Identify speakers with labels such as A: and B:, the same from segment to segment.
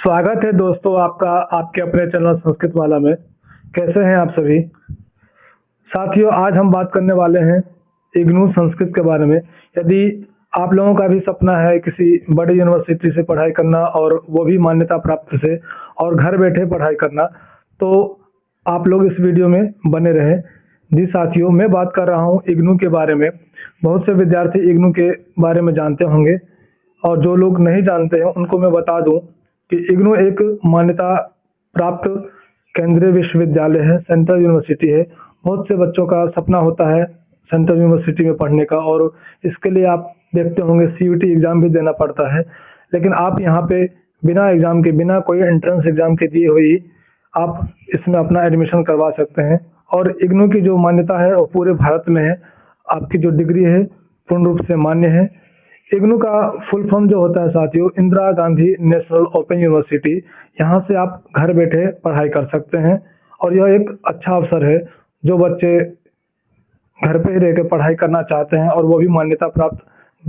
A: स्वागत है दोस्तों आपका आपके अपने चैनल संस्कृत वाला में। कैसे हैं आप सभी साथियों। आज हम बात करने वाले हैं इग्नू संस्कृत के बारे में। यदि आप लोगों का भी सपना है किसी बड़ी यूनिवर्सिटी से पढ़ाई करना और वो भी मान्यता प्राप्त से और घर बैठे पढ़ाई करना, तो आप लोग इस वीडियो में बने रहें। जी साथियों, मैं बात कर रहा हूँ इग्नू के बारे में। बहुत से विद्यार्थी इग्नू के बारे में जानते होंगे और जो लोग नहीं जानते हैं उनको मैं बता दूं कि इग्नू एक मान्यता प्राप्त केंद्रीय विश्वविद्यालय है, सेंट्रल यूनिवर्सिटी है। बहुत से बच्चों का सपना होता है सेंट्रल यूनिवर्सिटी में पढ़ने का और इसके लिए आप देखते होंगे सीयूटी एग्जाम भी देना पड़ता है। लेकिन आप यहाँ पे बिना एग्जाम के, बिना कोई एंट्रेंस एग्जाम के दिए हुए ही आप इसमें अपना एडमिशन करवा सकते हैं। और इग्नू की जो मान्यता है वो पूरे भारत में है। आपकी जो डिग्री है पूर्ण रूप से मान्य है। इग्नू का फुल फॉर्म जो होता है साथियों, Indira Gandhi national open university. यहाँ से आप घर बैठे पढ़ाई कर सकते हैं और यह एक अच्छा अवसर है जो बच्चे घर पे ही रह के पढ़ाई करना चाहते हैं और वो भी मान्यता प्राप्त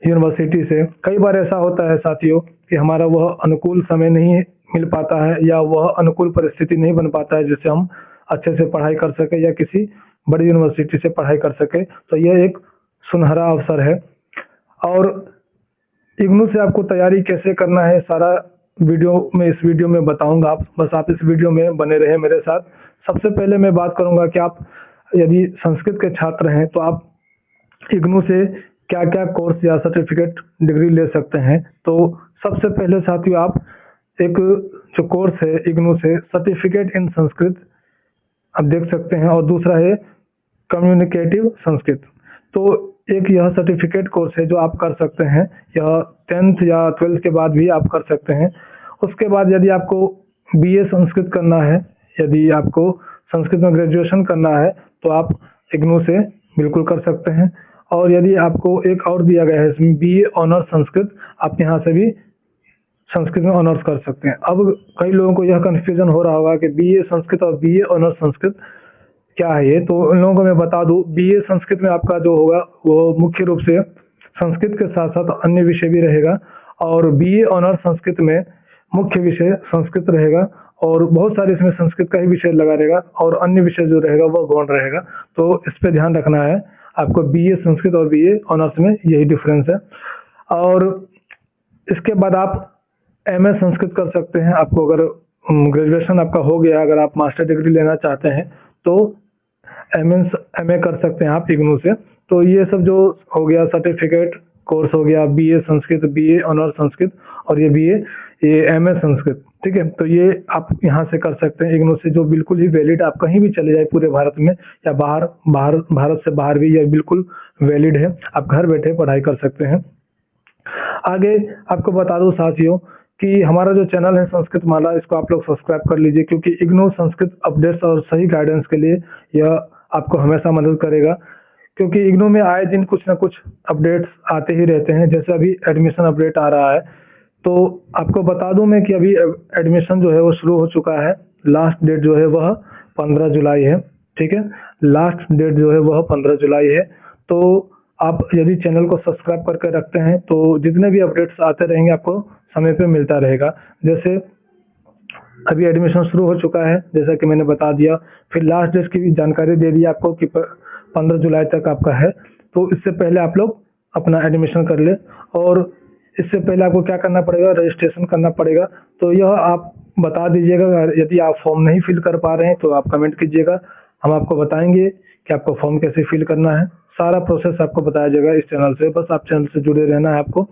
A: यूनिवर्सिटी से। कई बार ऐसा होता है साथियों कि हमारा वह अनुकूल समय नहीं मिल पाता है या वह अनुकूल परिस्थिति नहीं बन पाता है जिससे हम अच्छे से पढ़ाई कर सके या किसी बड़ी यूनिवर्सिटी से पढ़ाई कर सके। तो यह एक सुनहरा अवसर है। और इग्नू से आपको तैयारी कैसे करना है सारा इस वीडियो में बताऊंगा। आप इस वीडियो में बने रहे मेरे साथ। सबसे पहले मैं बात करूंगा कि आप यदि संस्कृत के छात्र हैं तो आप इग्नू से क्या क्या कोर्स या सर्टिफिकेट डिग्री ले सकते हैं। तो सबसे पहले साथियों, आप एक जो कोर्स है इग्नू से सर्टिफिकेट इन संस्कृत आप देख सकते हैं और दूसरा है कम्युनिकेटिव संस्कृत। तो एक यह सर्टिफिकेट कोर्स है जो आप कर सकते हैं। यह 10th या 12th के बाद भी आप कर सकते हैं। उसके बाद यदि आपको बीए संस्कृत करना है, यदि आपको संस्कृत में ग्रेजुएशन करना है तो आप इग्नू से बिल्कुल कर सकते हैं। और यदि आपको एक और दिया गया है इसमें बीए ऑनर्स संस्कृत, आप यहाँ से भी संस्कृत में ऑनर्स कर सकते हैं। अब कई लोगों को यह कन्फ्यूजन हो रहा होगा कि बीए संस्कृत और बीए ऑनर्स संस्कृत क्या है ये। तो उन लोगों को मैं बता दूं, बीए संस्कृत में आपका जो होगा वो मुख्य रूप से संस्कृत के साथ साथ अन्य विषय भी रहेगा और बीए ऑनर्स संस्कृत में मुख्य विषय संस्कृत रहेगा और बहुत सारे इसमें संस्कृत का ही विषय लगा रहेगा और अन्य विषय जो रहेगा वो गौण रहेगा। तो इस पे ध्यान रखना है आपको। बीए संस्कृत और बीए ऑनर्स में यही डिफरेंस है। और इसके बाद आप एमए संस्कृत कर सकते हैं। आपको अगर ग्रेजुएशन आपका हो गया, अगर आप मास्टर डिग्री लेना चाहते हैं तो एमए कर सकते हैं आप इग्नू से। तो ये सब जो हो गया सर्टिफिकेट कोर्स हो गया, BA Sanskrit, BA honours Sanskrit और ये एमए संस्कृत, ठीक है। तो ये आप यहाँ से कर सकते हैं इग्नू से, जो बिल्कुल ही वैलिड, आप कहीं भी चले जाए पूरे भारत में या भारत से बाहर भी यह बिल्कुल वैलिड है। आप घर बैठे पढ़ाई कर सकते हैं। आगे आपको बता दूं साथियों कि हमारा जो चैनल है संस्कृत माला, इसको आप लोग सब्सक्राइब कर लीजिए क्योंकि इग्नू संस्कृत अपडेट्स और सही गाइडेंस के लिए यह आपको हमेशा मदद करेगा। क्योंकि इग्नू में आए दिन कुछ ना कुछ अपडेट्स आते ही रहते हैं। जैसे अभी एडमिशन अपडेट आ रहा है तो आपको बता दूं मैं कि अभी एडमिशन जो है वो शुरू हो चुका है। लास्ट डेट जो है वह 15 जुलाई है, ठीक है। लास्ट डेट जो है वह 15 जुलाई है। तो आप यदि चैनल को सब्सक्राइब करके रखते हैं तो जितने भी अपडेट्स आते रहेंगे आपको समय पे मिलता रहेगा। जैसे अभी एडमिशन शुरू हो चुका है जैसा कि मैंने बता दिया, फिर लास्ट डेट की भी जानकारी दे दी आपको कि 15 जुलाई तक आपका है। तो इससे पहले आप लोग अपना एडमिशन कर ले। और इससे पहले आपको क्या करना पड़ेगा, रजिस्ट्रेशन करना पड़ेगा। तो यह आप बता दीजिएगा। यदि आप फॉर्म नहीं फिल कर पा रहे हैं तो आप कमेंट कीजिएगा, हम आपको बताएंगे कि आपको फॉर्म कैसे फिल करना है। सारा प्रोसेस आपको बताया जाएगा इस चैनल से। बस आप चैनल से जुड़े रहना है आपको।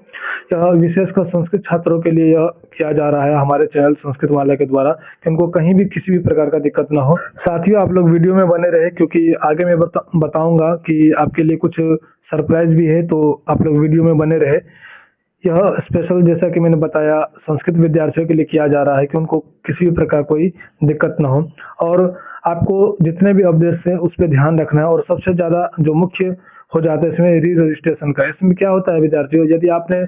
A: यह विशेषकर संस्कृत छात्रों के लिए यह किया जा रहा है हमारे चैनल संस्कृत वाला के द्वारा कि उनको कहीं भी किसी भी प्रकार का दिक्कत ना हो। साथियों, आप लोग वीडियो में बने रहे क्योंकि आगे मैं बताऊंगा कि आपके लिए कुछ सरप्राइज भी है। तो आप लोग वीडियो में बने रहे। यह स्पेशल, जैसा कि मैंने बताया, संस्कृत विद्यार्थियों के लिए किया जा रहा है कि उनको किसी भी प्रकार कोई दिक्कत ना हो। और आपको जितने भी अपडेट्स हैं उस पर ध्यान रखना है। और सबसे ज़्यादा जो मुख्य हो जाता है इसमें री रजिस्ट्रेशन का। इसमें क्या होता है विद्यार्थियों, यदि आपने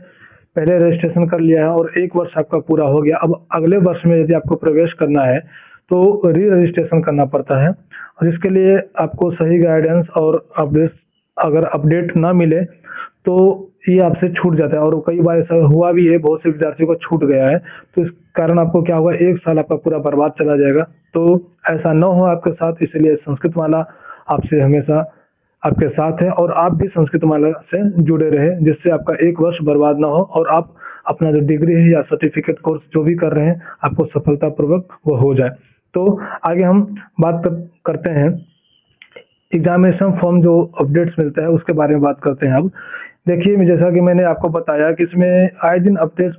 A: पहले रजिस्ट्रेशन कर लिया है और 1 वर्ष आपका पूरा हो गया, अब अगले वर्ष में यदि आपको प्रवेश करना है तो री रजिस्ट्रेशन करना पड़ता है। और इसके लिए आपको सही गाइडेंस और अपडेट, अगर अपडेट ना मिले तो ये आपसे छूट जाता है, और कई बार ऐसा हुआ भी है, बहुत से विद्यार्थियों को छूट गया है। तो इस कारण आपको क्या होगा, 1 साल आपका पूरा बर्बाद चला जाएगा। तो ऐसा ना हो आपके साथ, इसलिए संस्कृत माला आपसे हमेशा आपके साथ है, और आप भी संस्कृत माला से जुड़े रहे, जिससे आपका 1 वर्ष बर्बाद ना हो और आप अपना जो डिग्री है या सर्टिफिकेट कोर्स जो भी कर रहे हैं, आपको सफलतापूर्वक वो हो जाए। तो आगे हम करते हैं एग्जामिनेशन फॉर्म जो अपडेट्स मिलता है उसके बारे में बात करते हैं। अब देखिए, जैसा कि मैंने आपको बताया कि इसमें आए दिन अपडेट्स,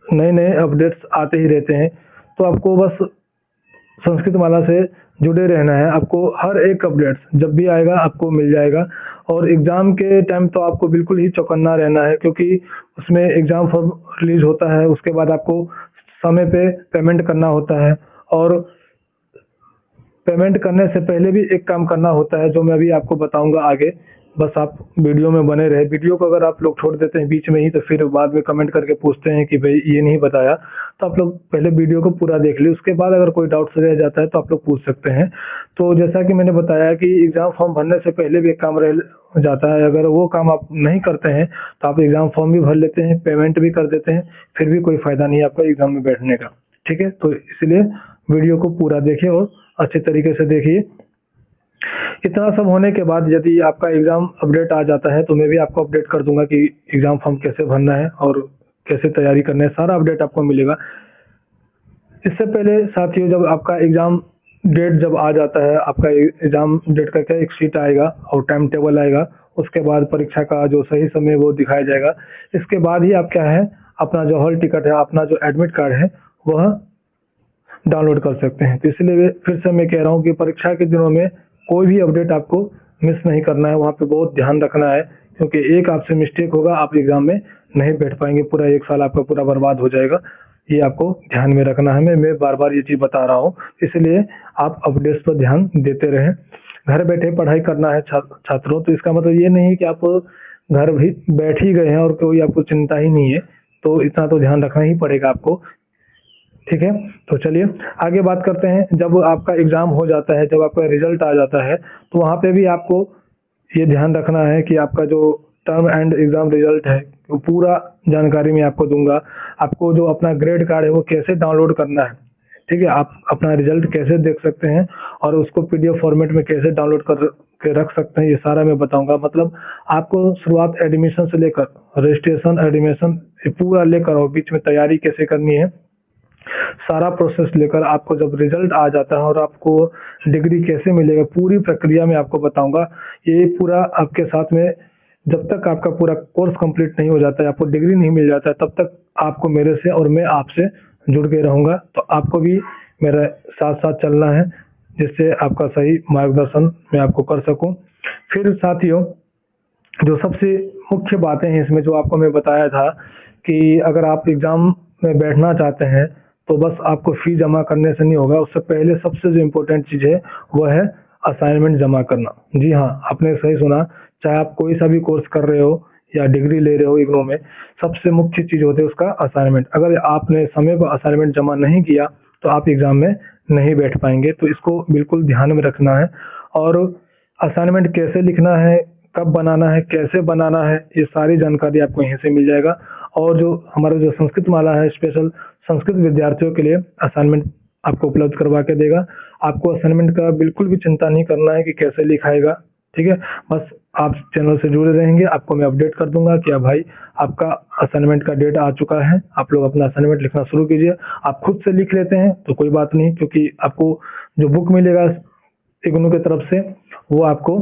A: नए नए अपडेट्स आते ही रहते हैं। तो आपको बस संस्कृत माला से जुड़े रहना है। आपको हर एक अपडेट्स जब भी आएगा आपको मिल जाएगा। और एग्ज़ाम के टाइम तो आपको बिल्कुल ही चौकन्ना रहना है, क्योंकि उसमें एग्ज़ाम फॉर्म रिलीज होता है, उसके बाद आपको समय पे पेमेंट करना होता है। और पेमेंट करने से पहले भी एक काम करना होता है, जो मैं अभी आपको बताऊंगा आगे। बस आप वीडियो में बने रहे। वीडियो को अगर आप लोग छोड़ देते हैं बीच में ही, तो फिर बाद में कमेंट करके पूछते हैं कि भाई ये नहीं बताया। तो आप लोग पहले वीडियो को पूरा देख लीजिए, उसके बाद अगर कोई डाउट्स रह जाता है तो आप लोग पूछ सकते हैं। तो जैसा कि मैंने बताया कि एग्ज़ाम फॉर्म भरने से पहले भी एक काम रह जाता है। अगर वो काम आप नहीं करते हैं तो आप एग्ज़ाम फॉर्म भी भर लेते हैं, पेमेंट भी कर देते हैं, फिर भी कोई फ़ायदा नहीं है आपका एग्ज़ाम में बैठने का। ठीक है, तो इसलिए वीडियो को पूरा देखिए और अच्छे तरीके से देखिए। इतना सब होने के बाद यदि आपका एग्ज़ाम अपडेट आ जाता है, तो मैं भी आपको अपडेट कर दूंगा कि एग्ज़ाम फॉर्म कैसे भरना है और कैसे तैयारी करना है, सारा अपडेट आपको मिलेगा। इससे पहले साथियों, जब आपका एग्ज़ाम डेट जब आ जाता है, आपका एग्ज़ाम डेट का क्या एक शीट आएगा और टाइम टेबल आएगा। उसके बाद परीक्षा का जो सही समय वो दिखाया जाएगा। इसके बाद ही आप क्या है, अपना जो हॉल टिकट है, अपना जो एडमिट कार्ड है, वह डाउनलोड कर सकते हैं। तो इसलिए फिर से मैं कह रहा हूँ कि परीक्षा के दिनों में कोई भी अपडेट आपको मिस नहीं करना है, वहाँ पे बहुत ध्यान रखना है, क्योंकि एक आपसे मिस्टेक होगा, आप एग्ज़ाम में नहीं बैठ पाएंगे, पूरा 1 साल आपका पूरा बर्बाद हो जाएगा। ये आपको ध्यान में रखना है। मैं बार बार ये चीज़ बता रहा हूँ, इसलिए आप अपडेट्स पर ध्यान देते रहें। घर बैठे पढ़ाई करना है छात्रों, तो इसका मतलब ये नहीं कि आप घर भी बैठ ही गए हैं और कोई आपको चिंता ही नहीं है। तो इतना तो ध्यान रखना ही पड़ेगा आपको। ठीक है, तो चलिए आगे बात करते हैं। जब आपका एग्ज़ाम हो जाता है, जब आपका रिजल्ट आ जाता है, तो वहाँ पे भी आपको ये ध्यान रखना है कि आपका जो टर्म एंड एग्ज़ाम रिजल्ट है, वो पूरा जानकारी मैं आपको दूंगा। आपको जो अपना ग्रेड कार्ड है वो कैसे डाउनलोड करना है, ठीक है, आप अपना रिजल्ट कैसे देख सकते हैं और उसको पीडीएफ फॉर्मेट में कैसे डाउनलोड कर के रख सकते हैं, ये सारा मैं बताऊंगा। मतलब आपको शुरुआत एडमिशन से लेकर रजिस्ट्रेशन, एडमिशन पूरा लेकर और बीच में तैयारी कैसे करनी है, सारा प्रोसेस लेकर आपको जब रिजल्ट आ जाता है और आपको डिग्री कैसे मिलेगा, पूरी प्रक्रिया में आपको बताऊंगा। ये पूरा आपके साथ में, जब तक आपका पूरा कोर्स कंप्लीट नहीं हो जाता है, आपको डिग्री नहीं मिल जाता है, तब तक आपको मेरे से और मैं आपसे जुड़ के रहूंगा। तो आपको भी मेरे साथ साथ चलना है, जिससे आपका सही मार्गदर्शन मैं आपको कर सकूं। फिर साथियों, जो सबसे मुख्य बातें हैं इसमें, जो आपको मैं बताया था कि अगर आप एग्ज़ाम में बैठना चाहते हैं तो बस आपको फ़ी जमा करने से नहीं होगा। उससे पहले सबसे जो इम्पोर्टेंट चीज़ है वो है असाइनमेंट जमा करना। जी हाँ, आपने सही सुना। चाहे आप कोई सा भी कोर्स कर रहे हो या डिग्री ले रहे हो इग्नू में, सबसे मुख्य चीज़ होती है उसका असाइनमेंट। अगर आपने समय पर असाइनमेंट जमा नहीं किया तो आप एग्ज़ाम में नहीं बैठ पाएंगे। तो इसको बिल्कुल ध्यान में रखना है। और असाइनमेंट कैसे लिखना है, कब बनाना है, कैसे बनाना है, ये सारी जानकारी आपको यहीं से मिल जाएगा। और जो हमारा जो संस्कृत माला है, स्पेशल संस्कृत विद्यार्थियों के लिए असाइनमेंट आपको उपलब्ध करवा के देगा। आपको असाइनमेंट का बिल्कुल भी चिंता नहीं करना है कि कैसे लिखाएगा। ठीक है, बस आप चैनल से जुड़े रहेंगे, आपको मैं अपडेट कर दूंगा कि भाई आपका असाइनमेंट का डेट आ चुका है, आप लोग अपना असाइनमेंट लिखना शुरू कीजिए। आप खुद से लिख लेते हैं तो कोई बात नहीं, क्योंकि आपको जो बुक मिलेगा इग्नू की तरफ से, वो आपको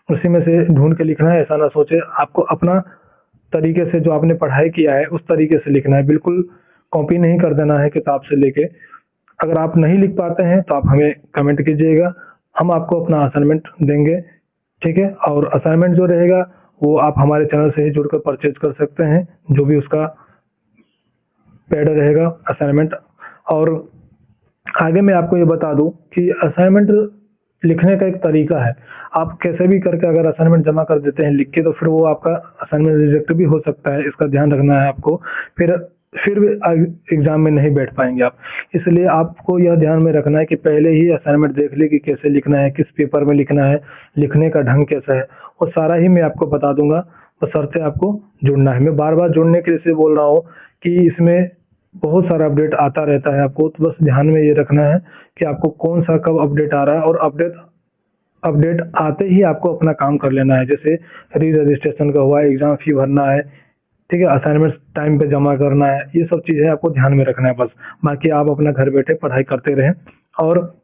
A: उसी में से ढूंढ के लिखना है। ऐसा ना सोचे, आपको अपना तरीके से जो आपने पढ़ाई किया है उस तरीके से लिखना है, बिल्कुल कॉपी नहीं कर देना है किताब से लेके। अगर आप नहीं लिख पाते हैं तो आप हमें कमेंट कीजिएगा, हम आपको अपना असाइनमेंट देंगे। ठीक है, और असाइनमेंट जो रहेगा वो आप हमारे चैनल से ही जुड़कर परचेज कर सकते हैं, जो भी उसका पेड रहेगा असाइनमेंट। और आगे मैं आपको ये बता दूं कि असाइनमेंट लिखने का एक तरीका है। आप कैसे भी करके अगर असाइनमेंट जमा कर देते हैं लिख के, तो फिर वो आपका असाइनमेंट रिजेक्ट भी हो सकता है। इसका ध्यान रखना है आपको। फिर भी एग्जाम में नहीं बैठ पाएंगे आप। इसलिए आपको यह ध्यान में रखना है कि पहले ही असाइनमेंट देख ले कि कैसे लिखना है, किस पेपर में लिखना है, लिखने का ढंग कैसा है, वो सारा ही मैं आपको बता दूंगा। बशर्ते आपको जुड़ना है। मैं बार बार जुड़ने के लिए इसलिए बोल रहा हूँ कि इसमें बहुत सारा अपडेट आता रहता है, आपको तो बस ध्यान में ये रखना है कि आपको कौन सा कब अपडेट आ रहा है, और अपडेट अपडेट आते ही आपको अपना काम कर लेना है। जैसे री रजिस्ट्रेशन का हुआ, एग्जाम फी भरना है, ठीक है, असाइनमेंट टाइम पे जमा करना है, ये सब चीज़ें आपको ध्यान में रखना है बस। बाकी आप अपना घर बैठे पढ़ाई करते रहें, और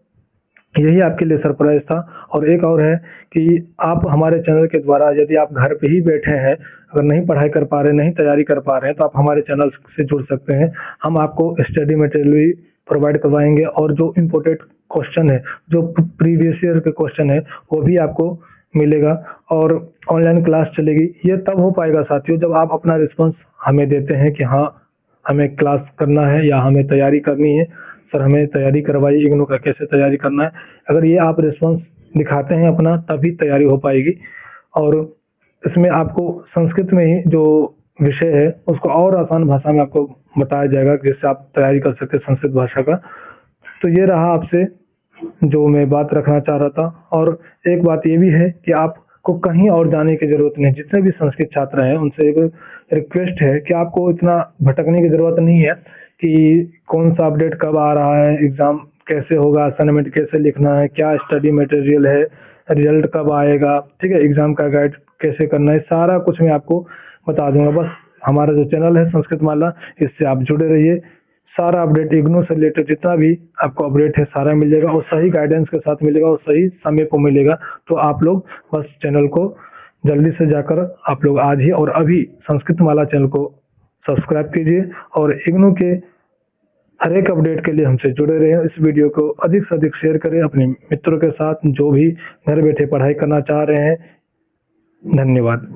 A: यही आपके लिए सरप्राइज था। और एक और है कि आप हमारे चैनल के द्वारा, यदि आप घर पे ही बैठे हैं, अगर नहीं पढ़ाई कर पा रहे, नहीं तैयारी कर पा रहे हैं, तो आप हमारे चैनल से जुड़ सकते हैं। हम आपको स्टडी मटेरियल भी प्रोवाइड करवाएंगे, और जो इम्पोर्टेंट क्वेश्चन है, जो प्रीवियस ईयर के क्वेश्चन है, वो भी आपको मिलेगा। और ऑनलाइन क्लास चलेगी। ये तब हो पाएगा साथियों जब आप अपना रिस्पॉन्स हमें देते हैं कि हाँ, हमें क्लास करना है या हमें तैयारी करनी है, सर हमें तैयारी करवाइए, इग्नू का कैसे तैयारी करना है। अगर ये आप रिस्पॉन्स दिखाते हैं अपना, तभी तैयारी हो पाएगी। और इसमें आपको संस्कृत में ही जो विषय है उसको और आसान भाषा में आपको बताया जाएगा, जिससे आप तैयारी कर सकते हैं संस्कृत भाषा का। तो ये रहा आपसे जो मैं बात रखना चाह रहा था। और एक बात ये भी है कि आपको कहीं और जाने की ज़रूरत नहीं। जितने भी संस्कृत छात्र हैं उनसे एक रिक्वेस्ट है कि आपको इतना भटकने की ज़रूरत नहीं है कि कौन सा अपडेट कब आ रहा है, एग्ज़ाम कैसे होगा, असाइनमेंट कैसे लिखना है, क्या स्टडी मटेरियल है, रिजल्ट कब आएगा, ठीक है, एग्ज़ाम का गाइड कैसे करना है, सारा कुछ मैं आपको बता दूंगा। बस हमारा जो चैनल है संस्कृत माला, इससे आप जुड़े रहिए। सारा अपडेट इग्नू से रिलेटेड जितना भी आपको अपडेट है सारा मिल जाएगा, और सही गाइडेंस के साथ मिलेगा, और सही समय पर मिलेगा। तो आप लोग बस चैनल को जल्दी से जाकर आप लोग आज ही और अभी संस्कृत माला चैनल को सब्सक्राइब कीजिए, और इग्नू के हर एक अपडेट के लिए हमसे जुड़े रहें। इस वीडियो को अधिक से अधिक शेयर करें अपने मित्रों के साथ जो भी घर बैठे पढ़ाई करना चाह रहे हैं। धन्यवाद।